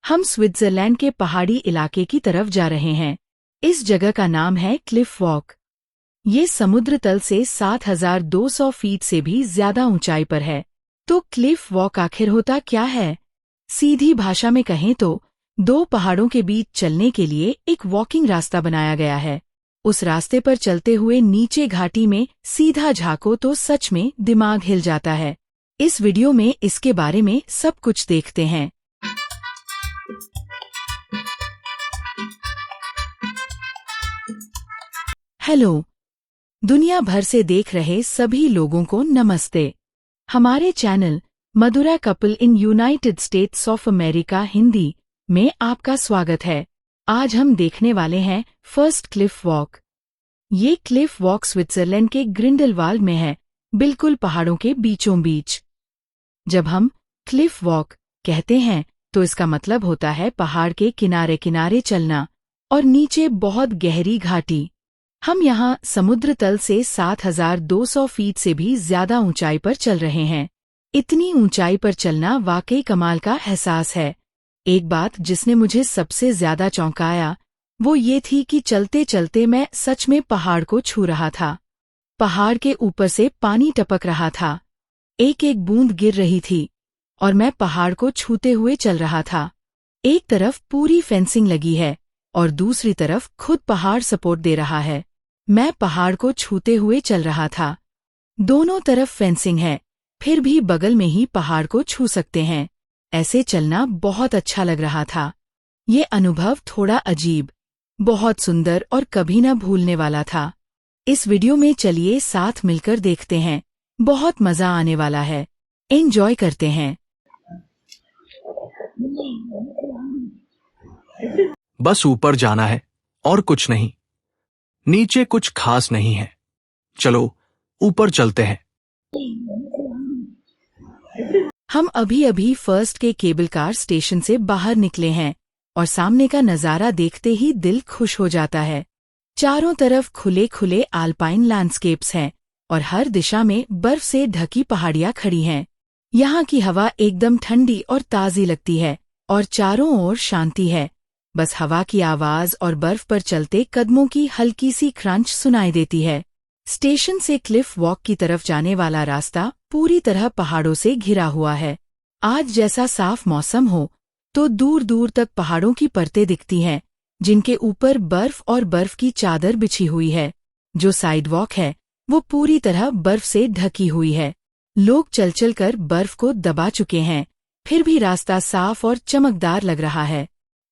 हम स्विट्जरलैंड के पहाड़ी इलाके की तरफ जा रहे हैं। इस जगह का नाम है क्लिफ वॉक। ये समुद्र तल से 7,200 फीट से भी ज्यादा ऊंचाई पर है। तो क्लिफ वॉक आखिर होता क्या है? सीधी भाषा में कहें तो दो पहाड़ों के बीच चलने के लिए एक वॉकिंग रास्ता बनाया गया है। उस रास्ते पर चलते हुए नीचे घाटी में सीधा झांको तो सच में दिमाग हिल जाता है। इस वीडियो में इसके बारे में सब कुछ देखते हैं। हेलो, दुनिया भर से देख रहे सभी लोगों को नमस्ते। हमारे channel Mathura couple in United States of America Hindi में आपका स्वागत है। आज हम देखने वाले हैं फर्स्ट क्लिफ वॉक। ये क्लिफ वॉक स्विट्जरलैंड के ग्रिंडलवाल्ड में है, बिल्कुल पहाड़ों के बीचों बीच। जब हम क्लिफ वॉक कहते हैं तो इसका मतलब होता है पहाड़ के किनारे किनारे चलना और नीचे बहुत गहरी घाटी। हम यहाँ समुद्र तल से 7,200 फीट से भी ज्यादा ऊंचाई पर चल रहे हैं। इतनी ऊंचाई पर चलना वाकई कमाल का एहसास है। एक बात जिसने मुझे सबसे ज्यादा चौंकाया वो ये थी कि चलते चलते मैं सच में पहाड़ को छू रहा था। पहाड़ के ऊपर से पानी टपक रहा था, एक एक बूंद गिर रही थी और मैं पहाड़ को छूते हुए चल रहा था। एक तरफ पूरी फेंसिंग लगी है और दूसरी तरफ खुद पहाड़ सपोर्ट दे रहा है। मैं पहाड़ को छूते हुए चल रहा था। दोनों तरफ फेंसिंग है, फिर भी बगल में ही पहाड़ को छू सकते हैं। ऐसे चलना बहुत अच्छा लग रहा था। ये अनुभव थोड़ा अजीब, बहुत सुंदर और कभी न भूलने वाला था। इस वीडियो में चलिए साथ मिलकर देखते हैं, बहुत मजा आने वाला है। एंजॉय करते हैं। बस ऊपर जाना है और कुछ नहीं। नीचे कुछ खास नहीं है। चलो ऊपर चलते हैं। हम अभी अभी फर्स्ट के केबल कार स्टेशन से बाहर निकले हैं और सामने का नजारा देखते ही दिल खुश हो जाता है। चारों तरफ खुले खुले आल्पाइन लैंडस्केप्स हैं और हर दिशा में बर्फ से ढकी पहाड़ियां खड़ी हैं। यहाँ की हवा एकदम ठंडी और ताजी लगती है और चारों ओर शांति है। बस हवा की आवाज और बर्फ पर चलते कदमों की हल्की सी क्रंच सुनाई देती है। स्टेशन से क्लिफ वॉक की तरफ जाने वाला रास्ता पूरी तरह पहाड़ों से घिरा हुआ है। आज जैसा साफ मौसम हो तो दूर दूर तक पहाड़ों की परतें दिखती हैं, जिनके ऊपर बर्फ और बर्फ की चादर बिछी हुई है। जो साइडवॉक है वो पूरी तरह बर्फ से ढकी हुई है। लोग चल चल कर बर्फ को दबा चुके हैं, फिर भी रास्ता साफ और चमकदार लग रहा है।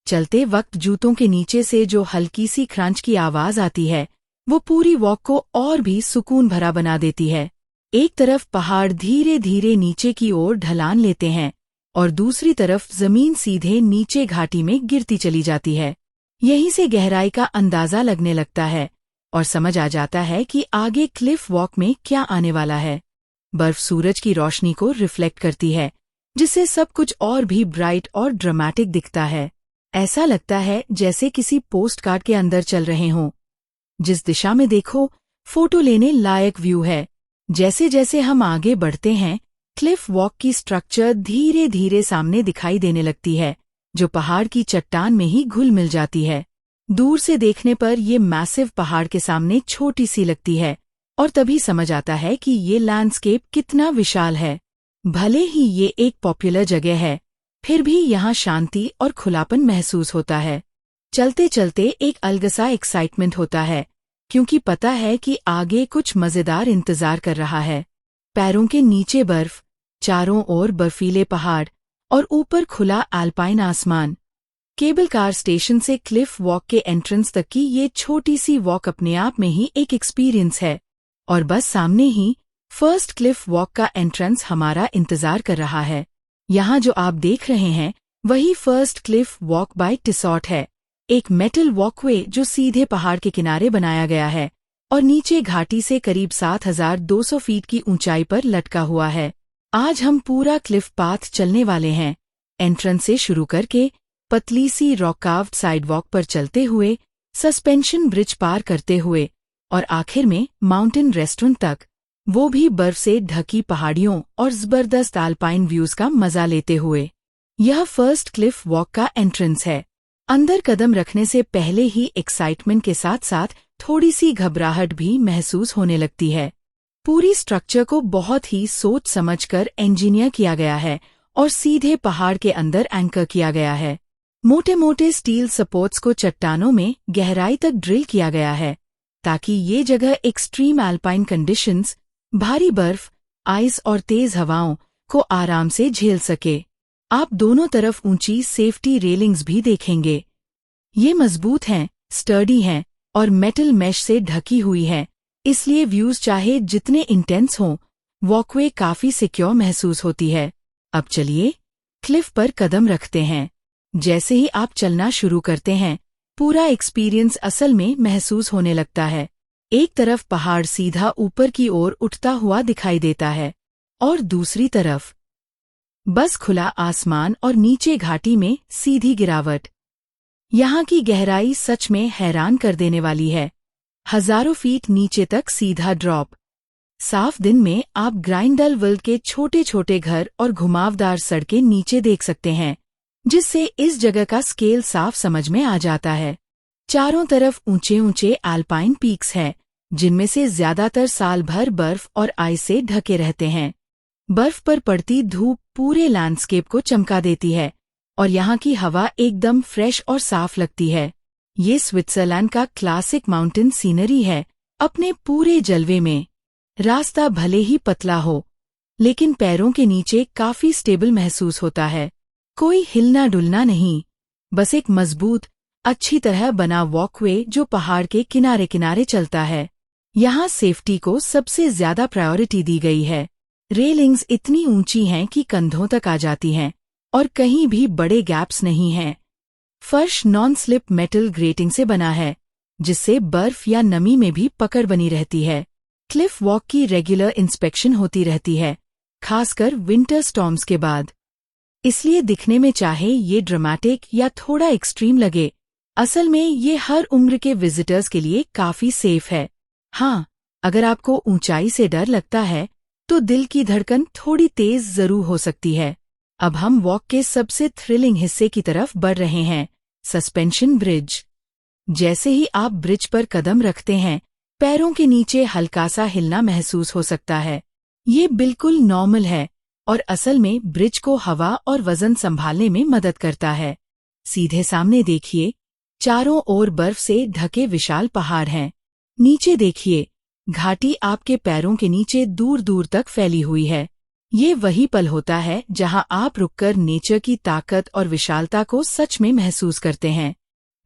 चलते वक्त जूतों के नीचे से जो हल्की सी क्रंच की आवाज आती है वो पूरी वॉक को और भी सुकून भरा बना देती है। एक तरफ पहाड़ धीरे धीरे नीचे की ओर ढलान लेते हैं और दूसरी तरफ जमीन सीधे नीचे घाटी में गिरती चली जाती है। यहीं से गहराई का अंदाजा लगने लगता है और समझ आ जाता है कि आगे क्लिफ वॉक में क्या आने वाला है। बर्फ सूरज की रोशनी को रिफ्लेक्ट करती है, जिससे सब कुछ और भी ब्राइट और ड्रामेटिक दिखता है। ऐसा लगता है जैसे किसी पोस्ट कार्ड के अंदर चल रहे हों। जिस दिशा में देखो फोटो लेने लायक व्यू है। जैसे जैसे हम आगे बढ़ते हैं क्लिफ वॉक की स्ट्रक्चर धीरे धीरे सामने दिखाई देने लगती है, जो पहाड़ की चट्टान में ही घुल मिल जाती है। दूर से देखने पर ये मैसिव पहाड़ के सामने छोटी सी लगती है और तभी समझ आता है कि ये लैंडस्केप कितना विशाल है। भले ही ये एक पॉपुलर जगह है, फिर भी यहाँ शांति और खुलापन महसूस होता है। चलते चलते एक अलग सा एक्साइटमेंट होता है, क्योंकि पता है कि आगे कुछ मजेदार इंतजार कर रहा है। पैरों के नीचे बर्फ, चारों ओर बर्फीले पहाड़ और ऊपर खुला आल्पाइन आसमान। केबल कार स्टेशन से क्लिफ वॉक के एंट्रेंस तक की ये छोटी सी वॉक अपने आप में ही एक एक्सपीरियंस है। और बस सामने ही फर्स्ट क्लिफ वॉक का एंट्रेंस हमारा इंतजार कर रहा है। यहाँ जो आप देख रहे हैं वही first Cliff walk bye Tissot है, एक मेटल वॉकवे जो सीधे पहाड़ के किनारे बनाया गया है और नीचे घाटी से करीब 7,200 फीट की ऊंचाई पर लटका हुआ है। आज हम पूरा क्लिफ पाथ चलने वाले हैं, एंट्रेंस से शुरू करके पतली सी रॉक कार्व्ड साइडवॉक पर चलते हुए, सस्पेंशन ब्रिज पार करते हुए और आखिर में माउंटेन रेस्टोरेंट तक, वो भी बर्फ से ढकी पहाड़ियों और जबरदस्त आल्पाइन व्यूज का मजा लेते हुए। यह फर्स्ट क्लिफ वॉक का एंट्रेंस है। अंदर कदम रखने से पहले ही एक्साइटमेंट के साथ साथ थोड़ी सी घबराहट भी महसूस होने लगती है। पूरी स्ट्रक्चर को बहुत ही सोच समझकर इंजीनियर किया गया है और सीधे पहाड़ के अंदर एंकर किया गया है। मोटे मोटे स्टील सपोर्ट्स को चट्टानों में गहराई तक ड्रिल किया गया है ताकि ये जगह एक्सट्रीम एल्पाइन कंडीशंस, भारी बर्फ, आइस और तेज हवाओं को आराम से झेल सके। आप दोनों तरफ ऊंची सेफ्टी रेलिंग्स भी देखेंगे। ये मजबूत हैं, स्टर्डी हैं और मेटल मैश से ढकी हुई है, इसलिए व्यूज चाहे जितने इंटेंस हों, वॉकवे काफी सिक्योर महसूस होती है। अब चलिए क्लिफ पर कदम रखते हैं। जैसे ही आप चलना शुरू करते हैं, पूरा एक्सपीरियंस असल में महसूस होने लगता है। एक तरफ पहाड़ सीधा ऊपर की ओर उठता हुआ दिखाई देता है और दूसरी तरफ बस खुला आसमान और नीचे घाटी में सीधी गिरावट। यहाँ की गहराई सच में हैरान कर देने वाली है। हजारों फीट नीचे तक सीधा ड्रॉप। साफ दिन में आप ग्राइंडलवल्ड के छोटे छोटे घर और घुमावदार सड़कें नीचे देख सकते हैं, जिससे इस जगह का स्केल साफ समझ में आ जाता है। चारों तरफ ऊंचे ऊंचे एल्पाइन पीक्स हैं, जिनमें से ज्यादातर साल भर बर्फ और आइस से ढके रहते हैं। बर्फ पर पड़ती धूप पूरे लैंडस्केप को चमका देती है और यहाँ की हवा एकदम फ्रेश और साफ लगती है। ये स्विट्जरलैंड का क्लासिक माउंटेन सीनरी है अपने पूरे जलवे में। रास्ता भले ही पतला हो, लेकिन पैरों के नीचे काफी स्टेबल महसूस होता है। कोई हिलना डुलना नहीं, बस एक मजबूत, अच्छी तरह बना वॉकवे जो पहाड़ के किनारे किनारे चलता है। यहाँ सेफ्टी को सबसे ज्यादा प्रायोरिटी दी गई है। रेलिंग्स इतनी ऊंची हैं कि कंधों तक आ जाती हैं और कहीं भी बड़े गैप्स नहीं हैं। फर्श नॉन स्लिप मेटल ग्रेटिंग से बना है, जिससे बर्फ या नमी में भी पकड़ बनी रहती है। क्लिफ वॉक की रेगुलर इंस्पेक्शन होती रहती है, खासकर विंटर स्टॉर्म्स के बाद। इसलिए दिखने में चाहे ये ड्रामेटिक या थोड़ा एक्सट्रीम लगे, असल में ये हर उम्र के विजिटर्स के लिए काफी सेफ है। हाँ, अगर आपको ऊंचाई से डर लगता है तो दिल की धड़कन थोड़ी तेज जरूर हो सकती है। अब हम वॉक के सबसे थ्रिलिंग हिस्से की तरफ बढ़ रहे हैं, सस्पेंशन ब्रिज। जैसे ही आप ब्रिज पर कदम रखते हैं, पैरों के नीचे हल्का सा हिलना महसूस हो सकता है। ये बिल्कुल नॉर्मल है और असल में ब्रिज को हवा और वजन संभालने में मदद करता है। सीधे सामने देखिए, चारों ओर बर्फ से ढके विशाल पहाड़ हैं। नीचे देखिए, घाटी आपके पैरों के नीचे दूर दूर तक फैली हुई है। ये वही पल होता है जहां आप रुककर नेचर की ताकत और विशालता को सच में महसूस करते हैं।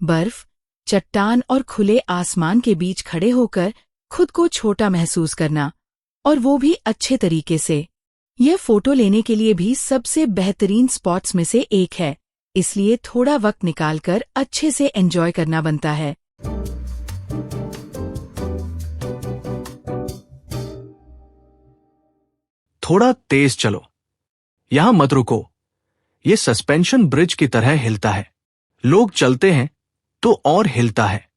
बर्फ, चट्टान और खुले आसमान के बीच खड़े होकर खुद को छोटा महसूस करना, और वो भी अच्छे तरीके से। यह फोटो लेने के लिए भी सबसे बेहतरीन स्पॉट्स में से एक है, इसलिए थोड़ा वक्त निकालकर अच्छे से एंजॉय करना बनता है। थोड़ा तेज चलो, यहां मत रुको। ये सस्पेंशन ब्रिज की तरह हिलता है। लोग चलते हैं तो और हिलता है।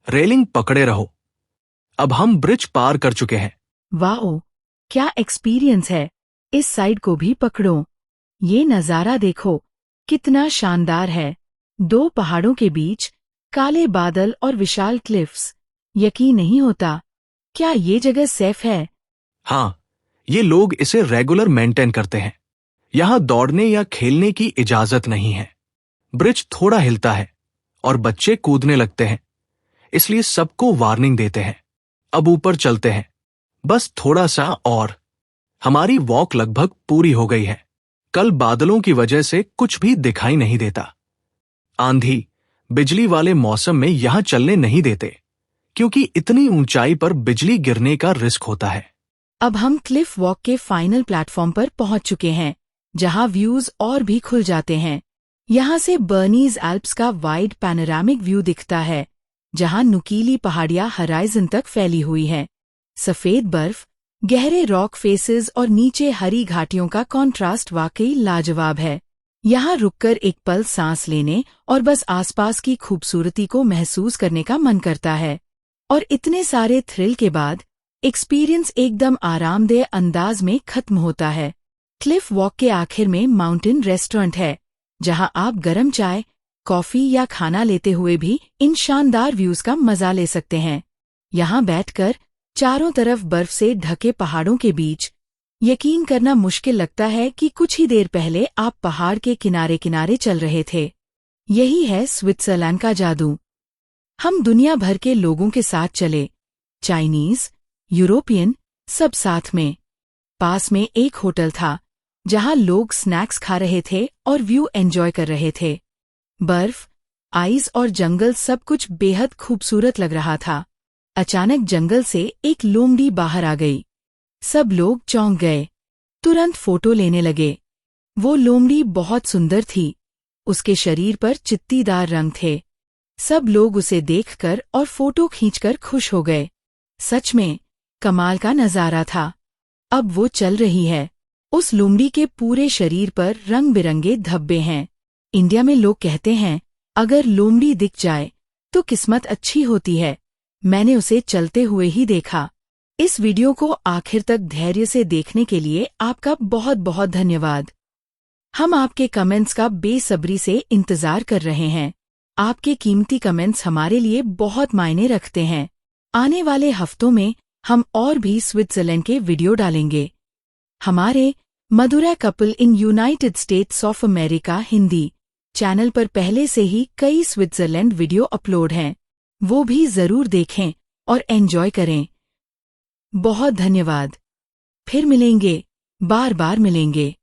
रेलिंग पकड़े रहो। अब हम ब्रिज पार कर चुके हैं। वाओ, क्या एक्सपीरियंस है। इस साइड को भी पकड़ो। ये नजारा देखो, कितना शानदार है। दो पहाड़ों के बीच काले बादल और विशाल क्लिफ्स। यकीन नहीं होता। क्या ये जगह सेफ है? हाँ, ये लोग इसे रेगुलर मेंटेन करते हैं। यहां दौड़ने या खेलने की इजाजत नहीं है। ब्रिज थोड़ा हिलता है और बच्चे कूदने लगते हैं, इसलिए सबको वार्निंग देते हैं। अब ऊपर चलते हैं, बस थोड़ा सा और। हमारी वॉक लगभग पूरी हो गई है। कल बादलों की वजह से कुछ भी दिखाई नहीं देता। आंधी, बिजली वाले मौसम में यहां चलने नहीं देते, क्योंकि इतनी ऊंचाई पर बिजली गिरने का रिस्क होता है। अब हम क्लिफ वॉक के फाइनल प्लेटफॉर्म पर पहुंच चुके हैं, जहां व्यूज और भी खुल जाते हैं। यहां से बर्नीज एल्प्स का वाइड पैनोरामिक व्यू दिखता है, जहां नुकीली पहाड़ियां हराइजन तक फैली हुई हैं। सफेद बर्फ, गहरे रॉक फेसेस और नीचे हरी घाटियों का कॉन्ट्रास्ट वाकई लाजवाब है। यहाँ रुककर एक पल सांस लेने और बस आसपास की खूबसूरती को महसूस करने का मन करता है। और इतने सारे थ्रिल के बाद एक्सपीरियंस एकदम आरामदेह अंदाज में खत्म होता है। क्लिफ वॉक के आखिर में माउंटेन रेस्टोरेंट है, जहां आप गरम चाय, कॉफी या खाना लेते हुए भी इन शानदार व्यूज का मजा ले सकते हैं। यहां बैठकर चारों तरफ बर्फ से ढके पहाड़ों के बीच यकीन करना मुश्किल लगता है कि कुछ ही देर पहले आप पहाड़ के किनारे किनारे चल रहे थे। यही है स्विट्जरलैंड का जादू। हम दुनिया भर के लोगों के साथ चले, चाइनीज, यूरोपियन, सब साथ में। पास में एक होटल था जहां लोग स्नैक्स खा रहे थे और व्यू एंजॉय कर रहे थे। बर्फ, आइस और जंगल सब कुछ बेहद खूबसूरत लग रहा था। अचानक जंगल से एक लोमड़ी बाहर आ गई। सब लोग चौंक गए, तुरंत फोटो लेने लगे। वो लोमड़ी बहुत सुंदर थी, उसके शरीर पर चित्तीदार रंग थे। सब लोग उसे देखकर और फोटो खींचकर खुश हो गए। सच में कमाल का नजारा था। अब वो चल रही है। उस लोमड़ी के पूरे शरीर पर रंग बिरंगे धब्बे हैं। इंडिया में लोग कहते हैं, अगर लोमड़ी दिख जाए तो किस्मत अच्छी होती है। मैंने उसे चलते हुए ही देखा। इस वीडियो को आखिर तक धैर्य से देखने के लिए आपका बहुत बहुत धन्यवाद। हम आपके कमेंट्स का बेसब्री से इंतजार कर रहे हैं। आपके कीमती कमेंट्स हमारे लिए बहुत मायने रखते हैं। आने वाले हफ्तों में हम और भी स्विट्जरलैंड के वीडियो डालेंगे। हमारे Madhura couple in United States of America Hindi channel पर पहले से ही कई स्विट्जरलैंड वीडियो अपलोड हैं। वो भी जरूर देखें और एंजॉय करें। बहुत धन्यवाद। फिर मिलेंगे, बार बार मिलेंगे।